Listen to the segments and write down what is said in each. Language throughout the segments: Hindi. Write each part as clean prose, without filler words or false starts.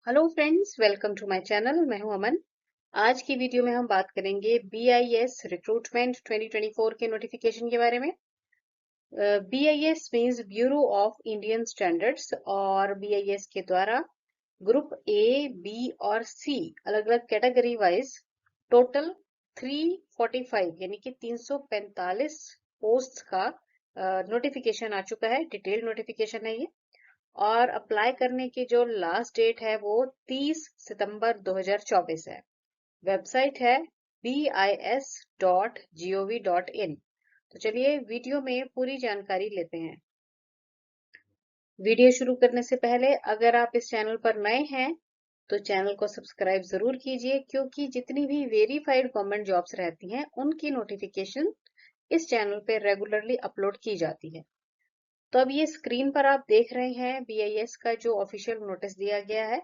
Hello friends, welcome to my channel. मैं हूं अमन। आज की वीडियो में हम बात करेंगे BIS रिक्रूटमेंट 2024 के नोटिफिकेशन के बारे में। BIS means bureau of Indian standards और BIS के द्वारा ग्रुप A, B और C अलग अलग कैटेगरी वाइज टोटल 345 यानी कि 345 पोस्ट का नोटिफिकेशन आ चुका है। डिटेल नोटिफिकेशन है ये और अप्लाई करने की जो लास्ट डेट है वो 30 सितंबर 2024 है। वेबसाइट है bis.gov.in। तो चलिए वीडियो में पूरी जानकारी लेते हैं। वीडियो शुरू करने से पहले अगर आप इस चैनल पर नए हैं तो चैनल को सब्सक्राइब जरूर कीजिए, क्योंकि जितनी भी वेरीफाइड गवर्नमेंट जॉब्स रहती हैं उनकी नोटिफिकेशन इस चैनल पे रेगुलरली अपलोड की जाती है। तो अब ये स्क्रीन पर आप देख रहे हैं BIS का जो ऑफिशियल नोटिस दिया गया है।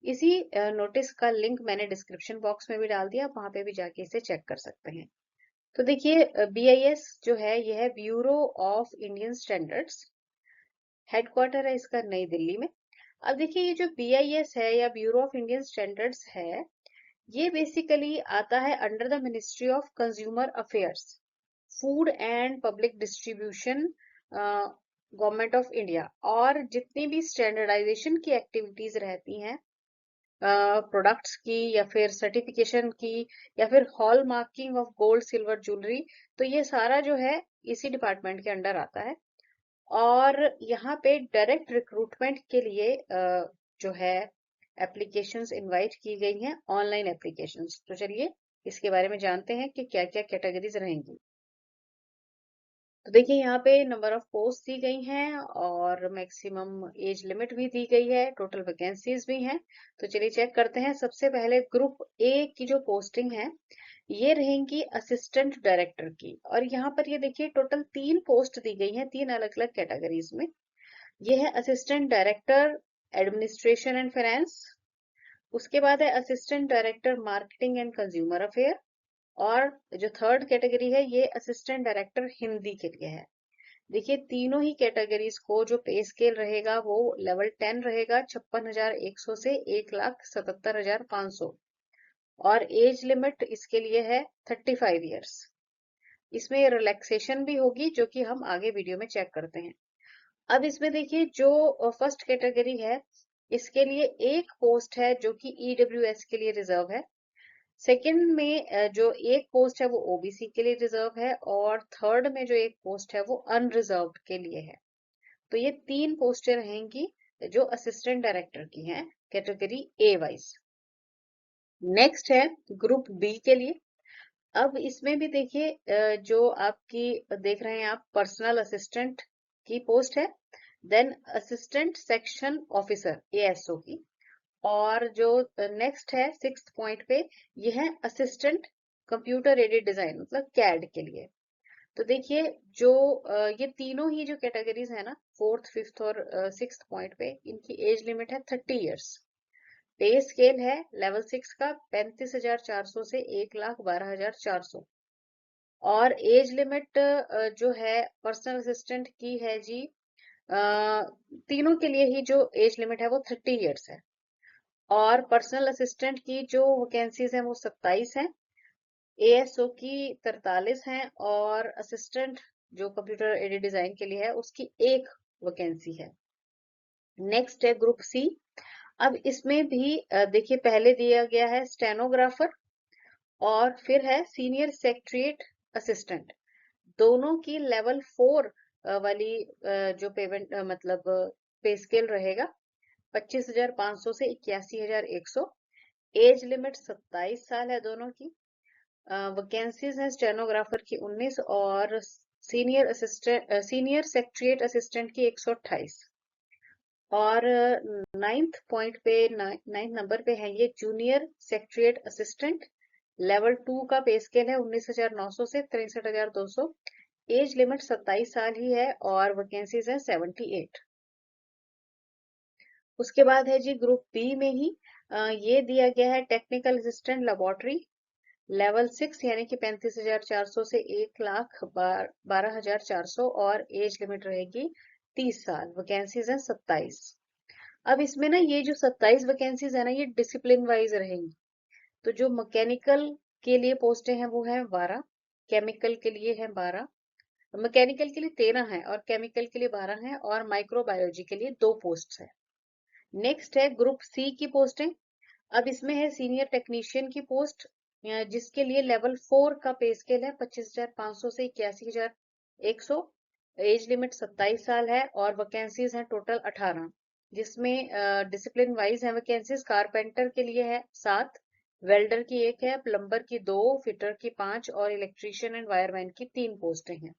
इसी नोटिस का लिंक मैंने डिस्क्रिप्शन बॉक्स में भी डाल दिया, वहां पे भी जाके इसे चेक कर सकते हैं। तो देखिए, BIS जो है यह है bureau of Indian standards. Headquarter है इसका नई दिल्ली में। अब देखिए, ये जो BIS है या ब्यूरो ऑफ इंडियन स्टैंडर्ड्स है, ये बेसिकली आता है under the ministry of consumer affairs, food and public distribution, government of India. और जितनी भी स्टैंडर्डाइजेशन की एक्टिविटीज रहती हैं प्रोडक्ट्स की या फिर सर्टिफिकेशन की या फिर hall marking of gold silver jewellery, तो ये सारा जो है इसी डिपार्टमेंट के अंडर आता है। और यहाँ पे डायरेक्ट रिक्रूटमेंट के लिए जो है एप्लीकेशंस इनवाइट की गई हैं, ऑनलाइन एप्लीकेशंस। तो चलिए इसके बारे में जानते हैं कि क्या क्या कैटेगरीज रहेंगी। तो देखिए, यहाँ पे नंबर ऑफ पोस्ट दी गई हैं और मैक्सिमम एज लिमिट भी दी गई है, टोटल वैकेंसीज भी हैं। तो चलिए चेक करते हैं। सबसे पहले ग्रुप A की जो पोस्टिंग है ये रहेंगी असिस्टेंट डायरेक्टर की, और यहाँ पर ये देखिए टोटल 3 पोस्ट दी गई हैं, 3 अलग अलग कैटेगरीज में। ये है assistant director administration and finance, उसके बाद है assistant director marketing and consumer affair, और जो थर्ड कैटेगरी है ये असिस्टेंट डायरेक्टर हिंदी के लिए है। देखिए, तीनों ही कैटेगरीज को जो पे स्केल रहेगा वो लेवल 10 रहेगा, 56,100 से 1,77,500। और एज लिमिट इसके लिए है 35 इयर्स। इसमें रिलैक्सेशन भी होगी जो कि हम आगे वीडियो में चेक करते हैं। अब इसमें देखिए, जो फर्स्ट कैटेगरी है इसके लिए एक पोस्ट है जो कि EWS के लिए रिजर्व है। सेकंड में जो एक पोस्ट है वो OBC के लिए रिजर्व है, और थर्ड में जो एक पोस्ट है वो अनरिजर्व्ड के लिए है। तो ये 3 पोस्टें रहेंगी जो असिस्टेंट डायरेक्टर की हैं, कैटेगरी A वाइज। नेक्स्ट है ग्रुप B के लिए। अब इसमें भी देखिए, जो आपकी देख रहे हैं आप पर्सनल असिस्टेंट की पोस्ट है, then assistant section officer ASO की, और जो नेक्स्ट है 6th पॉइंट पे, ये है असिस्टेंट कंप्यूटर एडेड डिजाइन मतलब CAD के लिए। तो देखिए, जो ये तीनों ही जो कैटेगरीज है ना, 4th 5th और 6th पॉइंट पे, इनकी एज लिमिट है 30 इयर्स। पे स्केल है लेवल 6 का 35,400 से 1,12,400। और एज लिमिट जो है पर्सनल असिस्टेंट की है जी, तीनों के लिए ही जो एज लिमिट है वो 30 इयर्स है। और पर्सनल असिस्टेंट की जो वैकेंसीज हैं वो 27 हैं, ASO की 43 हैं, और असिस्टेंट जो कंप्यूटर एडेड डिजाइन के लिए है उसकी एक वैकेंसी है। नेक्स्ट है ग्रुप C। अब इसमें भी देखिए, पहले दिया गया है स्टेनोग्राफर और फिर है सीनियर सेक्रेटरीट असिस्टेंट। दोनों की लेवल 4 वाली जो पेमेंट मतलब पे स्केल रहेगा 25,500 से 81,100। एज लिमिट 27 साल है दोनों की। वैकेंसीज हैं स्टेनोग्राफर की 19 और सीनियर सेक्रेटरीट असिस्टेंट की 128। और 9th पॉइंट पे, 9th नंबर पे है ये जूनियर सेक्रेटरीट असिस्टेंट। लेवल 2 का पे स्केल है 19,900 से 63,200। एज लिमिट 27 साल ही है और वैकेंसीज है 78। उसके बाद है जी ग्रुप बी में ही ये दिया गया है टेक्निकल असिस्टेंट लेबोरेटरी, लेवल 6 यानी कि 35,400 से 1,12,400, और एज लिमिट रहेगी 30 साल। वैकेंसीज है 27। अब इसमें ना ये जो 27 वैकेंसीज है ना, ये डिसिप्लिन वाइज रहेंगी। तो जो मैकेनिकल के लिए पोस्टें हैं वो है 12, केमिकल के लिए है 12, मैकेनिकल के लिए 13 है और केमिकल के लिए 12 है, और माइक्रोबायोलॉजी के लिए 2 पोस्ट है। नेक्स्ट है ग्रुप सी की पोस्टें। अब इसमें है सीनियर टेक्नीशियन की पोस्ट, जिसके लिए लेवल 4 का पे स्केल है 25,500 से 81,100। एज लिमिट 27 साल है और वैकेंसीज हैं टोटल 18, जिसमें डिसिप्लिन वाइज है वैकेंसीज। कारपेंटर के लिए है 7, वेल्डर की 1 है, प्लम्बर की 2, फिटर की 5 और इलेक्ट्रीशियन एंड वायरमैन की 3 पोस्टें हैं।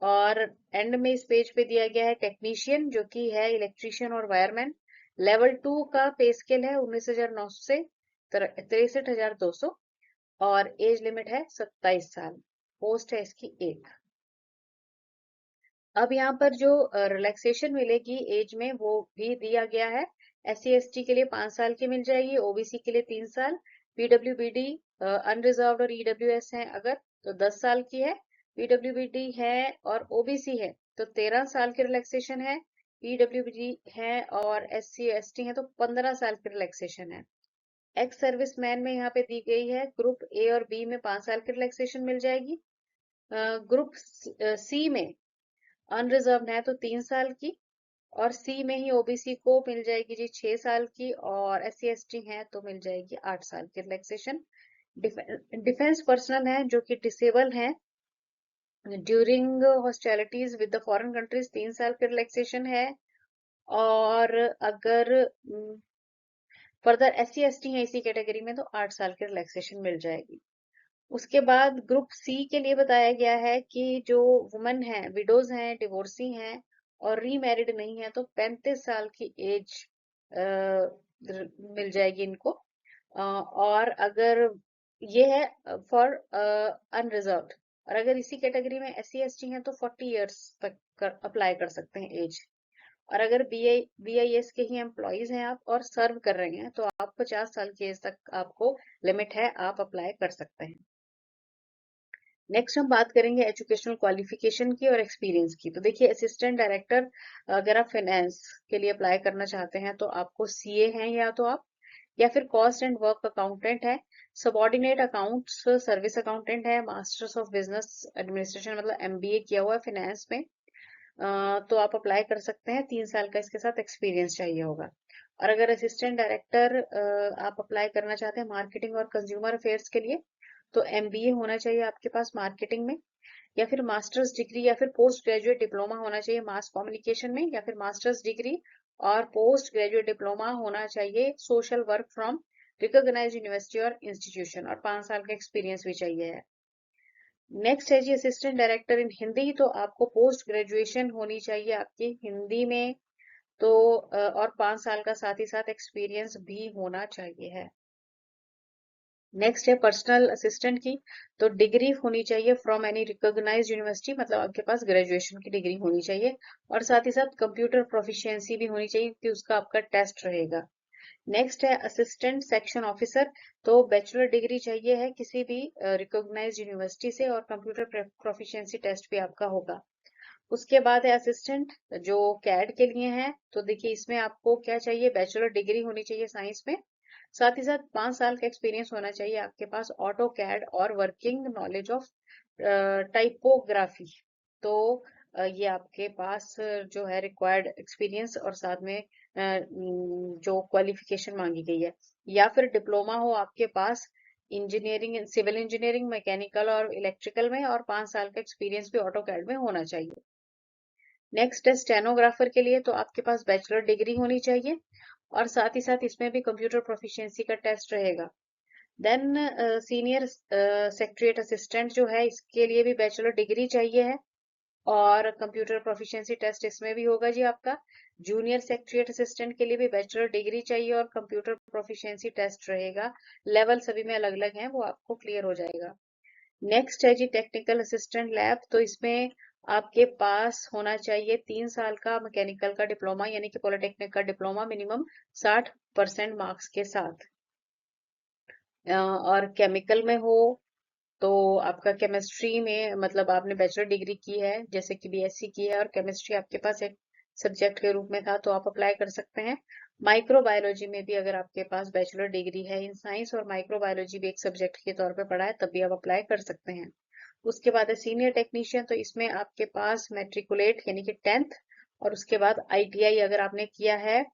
और एंड में इस पेज पे दिया गया है टेक्नीशियन, जो कि है इलेक्ट्रीशियन और वायरमैन। लेवल 2 का पे स्केल है 19,900 से 63,200 और एज लिमिट है 27 साल। पोस्ट है इसकी 1। अब यहाँ पर जो रिलैक्सेशन मिलेगी एज में वो भी दिया गया है। SC ST के लिए 5 साल की मिल जाएगी, OBC के लिए 3 साल, PWBD अनरिजर्व्ड और EWS है अगर तो 10 साल की है, PWBD है और OBC है तो 13 साल की रिलैक्सेशन है, PWBD है और SC ST है तो 15 साल की रिलैक्सेशन है। एक्स सर्विस मैन में यहाँ पे दी गई है ग्रुप A और B में 5 साल की रिलैक्सेशन मिल जाएगी। ग्रुप C में अनरिजर्व्ड है तो 3 साल की, और सी में ही OBC को मिल जाएगी जी 6 साल की, और SC ST है तो मिल जाएगी 8 साल की रिलैक्सेशन। डिफेंस पर्सनल है जो कि डिसेबल है during hostilities with the foreign countries, 3 साल की रिलैक्सेशन है। और अगर फर्दर SC ST है इसी कैटेगरी में तो 8 साल की रिलैक्सेशन मिल जाएगी। उसके बाद ग्रुप सी के लिए बताया गया है कि जो वुमन है, विडोज हैं, डिवोर्सी हैं और रीमैरिड नहीं है तो 35 साल की एज मिल जाएगी इनको। और अगर ये है फॉर अनरिजर्व्ड, और अगर इसी कैटेगरी में SC ST है तो 40 इयर्स तक अप्लाई कर सकते हैं एज। और अगर BIS के ही एम्प्लॉयज हैं आप और सर्व कर रहे हैं तो आप 50 साल की एज तक आपको लिमिट है, आप अप्लाई कर सकते हैं। नेक्स्ट हम बात करेंगे एजुकेशनल क्वालिफिकेशन की और एक्सपीरियंस की। तो देखिए असिस्टेंट डायरेक्टर अगर आप फाइनेंस के लिए अप्लाई करना चाहते हैं तो आपको CA हैं या तो आप, या फिर कॉस्ट एंड वर्क अकाउंटेंट है, सबॉर्डिनेट अकाउंट्स सर्विस अकाउंटेंट है, मास्टर्स ऑफ बिजनेस एडमिनिस्ट्रेशन मतलब MBA किया हुआ है फाइनेंस में, तो आप अप्लाई कर सकते हैं। 3 साल का इसके साथ एक्सपीरियंस चाहिए होगा। और अगर असिस्टेंट डायरेक्टर आप अप्लाई करना चाहते हैं मार्केटिंग और कंज्यूमर अफेयर्स के लिए तो MBA होना चाहिए आपके पास मार्केटिंग में, या फिर मास्टर्स डिग्री या फिर पोस्ट ग्रेजुएट डिप्लोमा होना चाहिए मास कम्युनिकेशन में, या फिर मास्टर्स डिग्री और पोस्ट ग्रेजुएट डिप्लोमा होना चाहिए social work from recognised university और इंस्टीट्यूशन, और 5 साल का एक्सपीरियंस भी चाहिए है। नेक्स्ट है जी असिस्टेंट डायरेक्टर इन हिंदी, तो आपको पोस्ट ग्रेजुएशन होनी चाहिए आपकी हिंदी में, तो और 5 साल का साथ ही साथ एक्सपीरियंस भी होना चाहिए है। नेक्स्ट है पर्सनल असिस्टेंट की, तो डिग्री होनी चाहिए फ्रॉम एनी रिकॉग्नाइज्ड यूनिवर्सिटी, मतलब आपके पास ग्रेजुएशन की डिग्री होनी चाहिए, और साथ ही साथ कंप्यूटर प्रोफिशिएंसी भी होनी चाहिए कि उसका आपका टेस्ट रहेगा। नेक्स्ट है असिस्टेंट सेक्शन ऑफिसर, तो बैचलर डिग्री चाहिए है किसी भी रिकॉग्नाइज्ड यूनिवर्सिटी से, और कंप्यूटर प्रोफिशिएंसी टेस्ट भी आपका होगा। उसके बाद है असिस्टेंट जो कैड के लिए है, तो देखिए इसमें आपको क्या चाहिए, बैचलर डिग्री होनी चाहिए साइंस में, साथ ही साथ 5 साल का एक्सपीरियंस होना चाहिए आपके पास ऑटो कैड और वर्किंग नॉलेज ऑफ टाइपोग्राफी। तो ये आपके पास जो है रिक्वायर्ड एक्सपीरियंस और साथ में जो क्वालिफिकेशन मांगी गई है, या फिर डिप्लोमा हो आपके पास इंजीनियरिंग, सिविल इंजीनियरिंग, मैकेनिकल और इलेक्ट्रिकल में, और 5 साल का एक्सपीरियंस भी ऑटो कैड में होना चाहिए। नेक्स्ट है स्टेनोग्राफर के लिए, तो आपके पास बैचलर डिग्री होनी चाहिए और साथ ही साथ इसमें भी कंप्यूटर प्रोफिशिएंसी का टेस्ट रहेगा। देन सीनियर सेक्रेटरीट असिस्टेंट जो है इसके लिए भी बैचलर डिग्री चाहिए है और कंप्यूटर प्रोफिशिएंसी टेस्ट इसमें भी होगा जी आपका। जूनियर सेक्रेटरीट असिस्टेंट के लिए भी बैचलर डिग्री चाहिए और कंप्यूटर प्रोफिशिएंसी टेस्ट रहेगा। लेवल सभी में अलग अलग हैं, वो आपको क्लियर हो जाएगा। नेक्स्ट है जी टेक्निकल असिस्टेंट लैब, तो इसमें आपके पास होना चाहिए 3 साल का मैकेनिकल का डिप्लोमा यानी कि पॉलिटेक्निक का डिप्लोमा मिनिमम 60% मार्क्स के साथ। और केमिकल में हो तो आपका केमिस्ट्री में, मतलब आपने बैचलर डिग्री की है जैसे कि BSc की है और केमिस्ट्री आपके पास एक सब्जेक्ट के रूप में था तो आप अप्लाई कर सकते हैं। माइक्रोबायोलॉजी में भी अगर आपके पास बैचलर डिग्री है इन साइंस और माइक्रोबायोलॉजी भी एक सब्जेक्ट के तौर पे पढ़ा है तब भी आप अप्लाई कर सकते हैं। उसके बाद है सीनियर टेक्नीशियन, तो इसमें आपके पास मैट्रिकुलेट यानी कि 10th और उसके बाद ITI अगर आपने किया है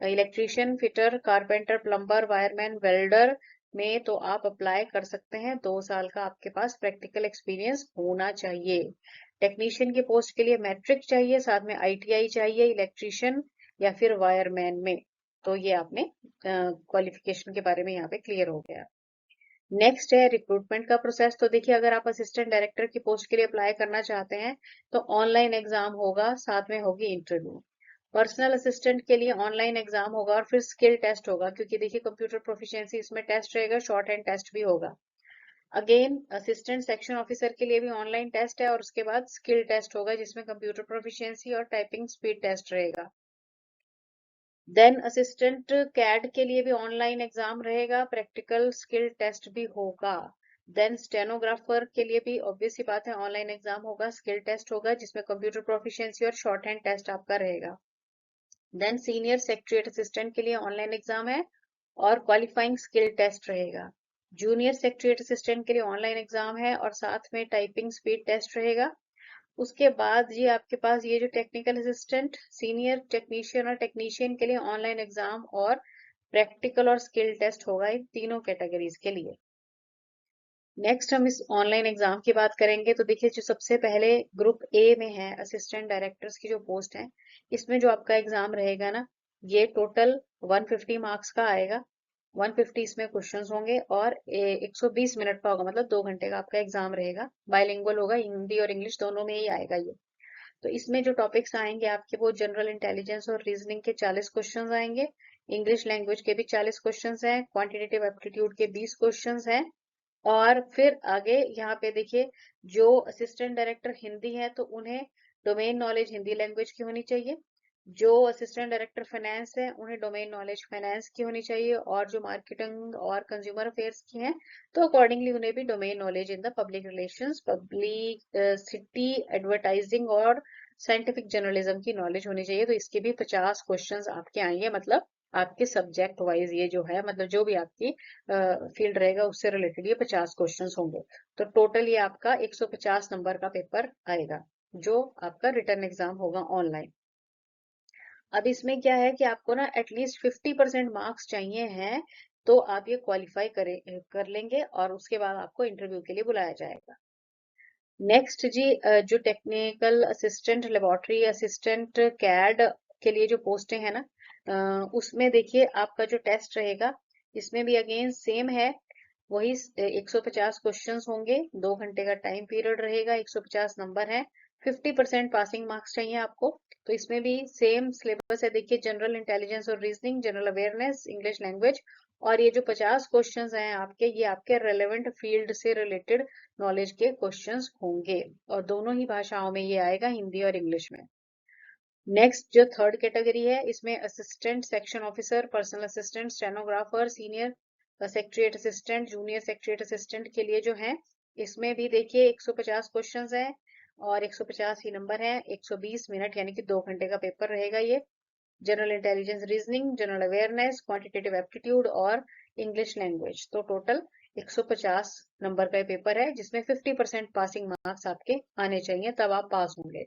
electrician, fitter, carpenter, plumber, wireman, welder में तो आप अप्लाई कर सकते हैं। 2 साल का आपके पास प्रैक्टिकल एक्सपीरियंस होना चाहिए। टेक्नीशियन की पोस्ट के लिए मैट्रिक चाहिए, साथ में ITI चाहिए इलेक्ट्रीशियन या फिर वायरमैन में। तो ये आपने क्वालिफिकेशन के बारे में यहाँ पे क्लियर हो गया। नेक्स्ट है रिक्रूटमेंट का प्रोसेस। तो देखिए अगर आप असिस्टेंट डायरेक्टर की पोस्ट के लिए अप्लाई करना चाहते हैं तो ऑनलाइन एग्जाम होगा, साथ में होगी इंटरव्यू। पर्सनल असिस्टेंट के लिए ऑनलाइन एग्जाम होगा और फिर स्किल टेस्ट होगा, क्योंकि देखिए कंप्यूटर प्रोफिशिएंसी इसमें टेस्ट रहेगा, शॉर्ट हैंड टेस्ट भी होगा। अगेन असिस्टेंट सेक्शन ऑफिसर के लिए भी ऑनलाइन टेस्ट है और उसके बाद स्किल टेस्ट होगा जिसमें कंप्यूटर प्रोफिशिएंसी और टाइपिंग स्पीड टेस्ट रहेगा। देन असिस्टेंट कैड के लिए भी ऑनलाइन एग्जाम रहेगा, प्रैक्टिकल स्किल टेस्ट भी होगा। देन स्टेनोग्राफर के लिए भी ऑब्वियस सी बात है ऑनलाइन एग्जाम होगा, स्किल टेस्ट होगा जिसमें कंप्यूटर प्रोफिशिएंसी और शॉर्ट हैंड टेस्ट आपका रहेगा। देन सीनियर सेक्रेटरी असिस्टेंट के लिए ऑनलाइन एग्जाम है और क्वालिफाइंग स्किल टेस्ट रहेगा। जूनियर सेक्रेटरी असिस्टेंट के लिए ऑनलाइन एग्जाम है और साथ में टाइपिंग स्पीड टेस्ट रहेगा। उसके बाद ये आपके पास ये जो टेक्निकल असिस्टेंट, सीनियर टेक्नीशियन और टेक्नीशियन के लिए ऑनलाइन एग्जाम और प्रैक्टिकल और स्किल टेस्ट होगा इन तीनों कैटेगरीज के लिए। नेक्स्ट हम इस ऑनलाइन एग्जाम की बात करेंगे तो देखिए जो सबसे पहले ग्रुप ए में है असिस्टेंट डायरेक्टर्स की जो पोस्ट है, इसमें जो आपका एग्जाम रहेगा ना, ये टोटल 150 मार्क्स का आएगा। 150 इसमें क्वेश्चंस होंगे और 120 मिनट का होगा, मतलब 2 घंटे का आपका एग्जाम रहेगा। बाइलिंगुअल होगा, हिंदी और इंग्लिश दोनों में ही आएगा ये। तो इसमें जो टॉपिक्स आएंगे आपके वो जनरल इंटेलिजेंस और रीजनिंग के 40 क्वेश्चंस आएंगे, इंग्लिश लैंग्वेज के भी 40 क्वेश्चंस हैं, क्वांटिटेटिव एप्टीट्यूड के 20 क्वेश्चंस हैं। और फिर आगे यहाँ पे देखिए जो असिस्टेंट डायरेक्टर हिंदी है तो उन्हें डोमेन नॉलेज हिंदी लैंग्वेज की होनी चाहिए। जो असिस्टेंट डायरेक्टर फाइनेंस है उन्हें डोमेन नॉलेज फाइनेंस की होनी चाहिए, और जो मार्केटिंग और कंज्यूमर अफेयर्स की हैं तो अकॉर्डिंगली उन्हें भी domain knowledge in the public relations, public city advertising और साइंटिफिक जर्नलिज्म की नॉलेज होनी चाहिए। तो इसके भी 50 क्वेश्चंस आपके आएंगे, मतलब आपके सब्जेक्ट वाइज ये जो है, मतलब जो भी आपकी फील्ड रहेगा उससे रिलेटेड ये 50 क्वेश्चंस होंगे। तो टोटल ये आपका 150 नंबर का पेपर आएगा जो आपका रिटर्न एग्जाम होगा ऑनलाइन। अब इसमें क्या है कि आपको ना एटलीस्ट 50% मार्क्स चाहिए हैं, तो आप ये क्वालिफाई कर लेंगे और उसके बाद आपको इंटरव्यू के लिए बुलाया जाएगा। नेक्स्ट जी जो टेक्निकल असिस्टेंट, लेबोरेटरी असिस्टेंट, कैड के लिए जो पोस्टें हैं ना, उसमें देखिए आपका जो टेस्ट रहेगा इसमें भी अगेन सेम है, वही 150 क्वेश्चंस होंगे, 2 घंटे का टाइम पीरियड रहेगा, 150 नंबर है, 50% पासिंग मार्क्स चाहिए आपको। तो इसमें भी सेम सिलेबस है, देखिए जनरल इंटेलिजेंस और reasoning, general awareness, English language, और ये जो 50 क्वेश्चंस हैं आपके, ये आपके रेलेवेंट फील्ड से रिलेटेड नॉलेज के क्वेश्चंस होंगे और दोनों ही भाषाओं में ये आएगा, हिंदी और इंग्लिश में। नेक्स्ट जो थर्ड कैटेगरी है इसमें assistant section officer, personal assistant, stenographer, senior secretariat assistant, junior secretariat assistant के लिए जो है इसमें भी देखिए 150 क्वेश्चंस हैं और 150 ही नंबर है, 120 मिनट यानी कि 2 घंटे का पेपर रहेगा ये। General intelligence, reasoning, general awareness, quantitative aptitude और इंग्लिश लैंग्वेज, तो टोटल 150 नंबर का पेपर है जिसमें 50% पासिंग मार्क्स आपके आने चाहिए, तब आप पास होंगे।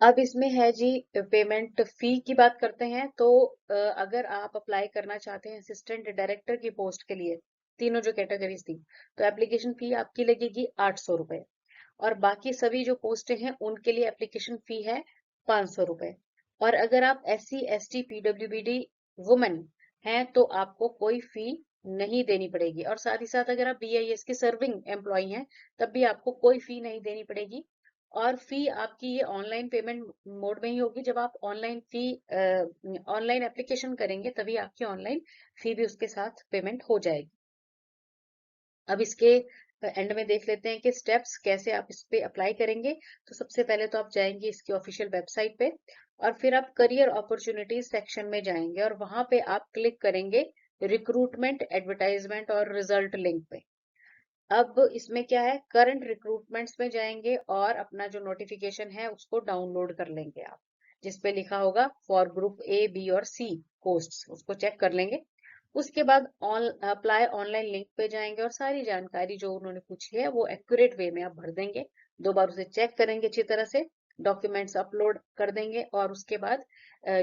अब इसमें है जी पेमेंट फी की बात करते हैं तो अगर आप अप्लाई करना चाहते हैं असिस्टेंट डायरेक्टर की पोस्ट के लिए, तीनों जो कैटेगरीज थी, तो एप्लीकेशन फी आपकी लगेगी 800 रुपए, और बाकी सभी जो पोस्टें हैं उनके लिए एप्लीकेशन फी है 500 रुपए। और अगर आप SC ST PWBD वुमेन हैं तो आपको कोई फी नहीं देनी पड़ेगी, और साथ ही साथ अगर आप BIS के सर्विंग एम्प्लॉय हैं तब भी आपको कोई फी नहीं देनी पड़ेगी। और फी आपकी ये ऑनलाइन पेमेंट मोड में ही होगी, जब आप ऑनलाइन एप्लीकेशन करेंगे तभी आपकी ऑनलाइन फी भी उसके साथ पेमेंट हो जाएगी। अब इसके एंड में देख लेते हैं कि स्टेप्स कैसे आप इस पे अप्लाई करेंगे। तो सबसे पहले तो आप जाएंगे इसकी ऑफिशियल वेबसाइट पे और फिर आप करियर अपॉर्चुनिटीज सेक्शन में जाएंगे और वहां पे आप क्लिक करेंगे रिक्रूटमेंट, एडवर्टाइजमेंट और रिजल्ट लिंक पे। अब इसमें क्या है, करंट रिक्रूटमेंट्स में जाएंगे और अपना जो नोटिफिकेशन है उसको डाउनलोड कर लेंगे आप। जिसपे लिखा होगा फॉर ग्रुप ए, बी और सी पोस्ट, उसको चेक कर लेंगे। उसके बाद अप्लाई ऑनलाइन लिंक पे जाएंगे और सारी जानकारी जो उन्होंने पूछी है वो एक्यूरेट वे में आप भर देंगे। 2 बार उसे चेक करेंगे अच्छी तरह से, डॉक्यूमेंट्स अपलोड कर देंगे और उसके बाद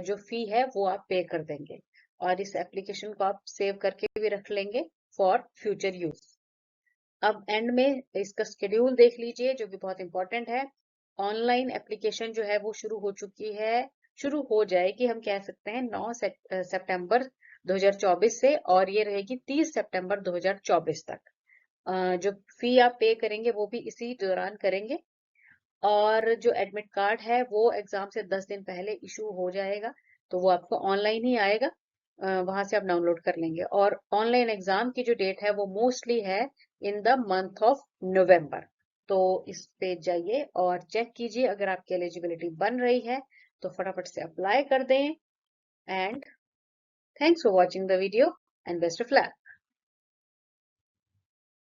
जो फी है वो आप पे कर देंगे। और इस एप्लीकेशन को आप सेव करके भी रख लेंगे फॉर फ्यूचर यूज। अब एंड में इसका शेड्यूल देख लीजिए जो भी बहुत इंपॉर्टेंट है। ऑनलाइन एप्लीकेशन जो है वो शुरू हो चुकी है, शुरू हो जाएगी हम कह सकते हैं 9 सितंबर 2024 से, और ये रहेगी 30 सितंबर 2024 तक। जो फी आप पे करेंगे वो भी इसी दौरान करेंगे। और जो एडमिट कार्ड है वो एग्जाम से 10 दिन पहले इशू हो जाएगा, तो वो आपको ऑनलाइन ही आएगा, वहां से आप डाउनलोड कर लेंगे। और ऑनलाइन एग्जाम की जो डेट है वो मोस्टली है in the month of November. तो इस पे जाइए और चेक कीजिए, अगर आपकी एलिजिबिलिटी बन रही है तो फटाफट से अप्लाई कर दें। And thanks for watching the video and best of luck.